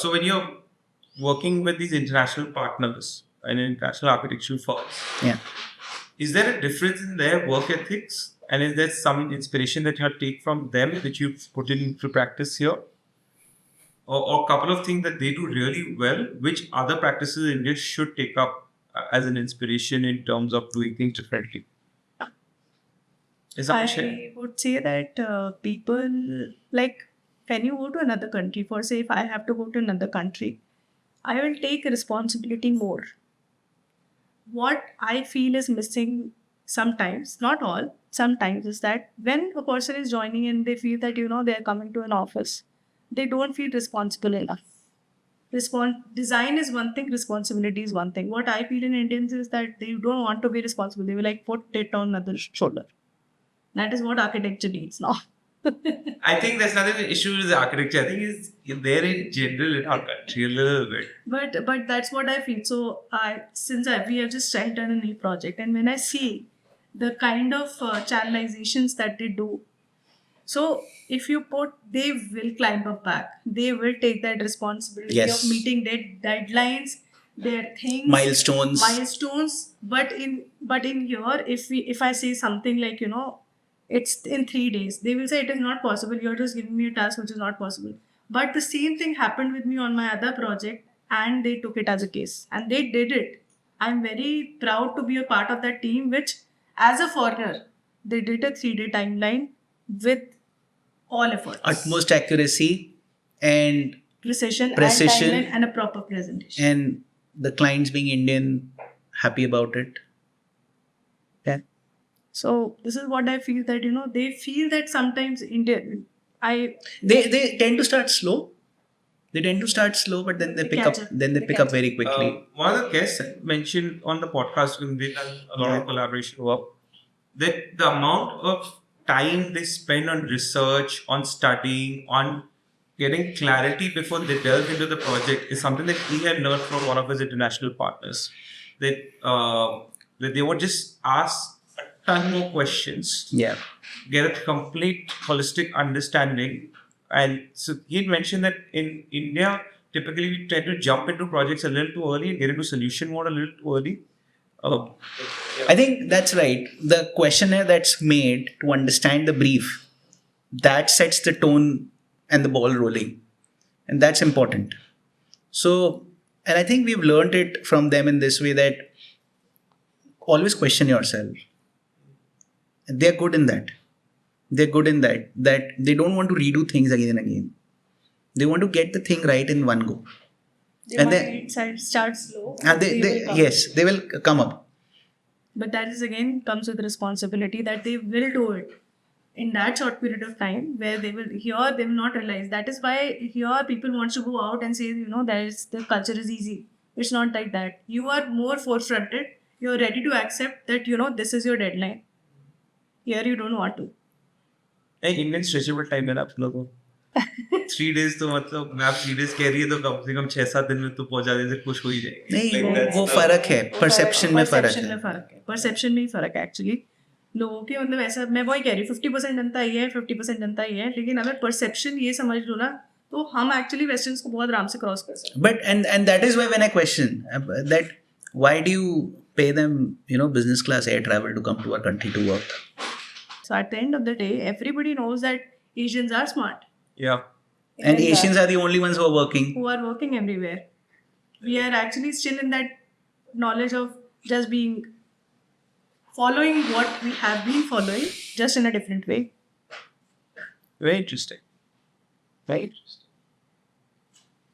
so when you're working with these international partners and international architectural firms, Yeah. is there a difference in their work ethics? And is there some inspiration that you take from them that you've put into practice here? Or a couple of things that they do really well, which other practices in India should take up as an inspiration in terms of doing things differently? Is that I would say that people, like, when you go to another country, for say, if I have to go to another country, I will take responsibility more. What I feel is missing sometimes, not all, sometimes, is that when a person is joining and they feel that, they're coming to an office, they don't feel responsible enough. Design is one thing, responsibility is one thing. What I feel in Indians is that they don't want to be responsible. They will like put it on another shoulder. That is what architecture needs now. I think there's nothing issue with the architecture. I think it's there in general in our country a little bit. But that's what I feel. So we have just done a new project, and when I see the kind of channelizations that they do, so if you they will climb up back. They will take that responsibility Yes. of meeting their deadlines, their things, Milestones. But in here, if I say something like it's in 3 days, they will say it is not possible. You're just giving me a task which is not possible. But the same thing happened with me on my other project, and they took it as a case, and they did it. I'm very proud to be a part of that team, which, as a foreigner, they did a 3-day timeline with all efforts, Utmost accuracy and precision, precision. and timeline, and a proper presentation. And the clients being Indian, happy about it. Yeah. So this is what I feel, that they feel that sometimes Indian, They tend to start slow. They tend to start slow, but then they They pick catch up. up. Then they They pick up catch very quickly. One of the guests mentioned on the podcast when they done a lot of collaboration work that the amount of time they spend on research, on studying, on getting clarity before they delve into the project is something that he had learned from one of his international partners. That they would just ask a ton more questions, Yeah. get a complete holistic understanding. And so he mentioned that in India, typically we tend to jump into projects a little too early and get into solution mode a little too early. I think that's right. The questionnaire that's made to understand the brief, that sets the tone and the ball rolling. And that's important. So, and I think we've learned it from them in this way, that always question yourself. They're good in that. That they don't want to redo things again and again. They want to get the thing right in one go. They And might start slow. And they will come up. But that is again comes with responsibility, that they will do it in that short period of time, where they will not realize. That is why here people want to go out and say, the culture is easy. It's not like that. You are more forefronted. You're ready to accept that, this is your deadline. Here you don't want to. Indian stretchable time है ना अपनों को 3 days तो मतलब मैं आप 3 days कह रही है तो कम से कम 6-7 दिन में तो पहुंच जाने से खुश हो ही जाएंगे नहीं, वो फर्क है, परसेप्शन में फर्क है। परसेप्शन में ही फर्क है एक्चुअली। लोगों के मतलब ऐसा, मैं वही कह रही हूँ, 50% जनता ही है, 50% जनता ही है, लेकिन अगर परसेप्शन ये समझ लो ना, तो हम एक्चुअली वेस्टर्न्स को बहुत आराम से क्रॉस कर सकते हैं। But and that is why when I question that, why do you pay them business class air travel to come to our country to work? So at the end of the day, everybody knows that Asians are smart. yeah And Asians are the only ones who are working everywhere. We are actually still in that knowledge of just following what we have been following, just in a different way. very interesting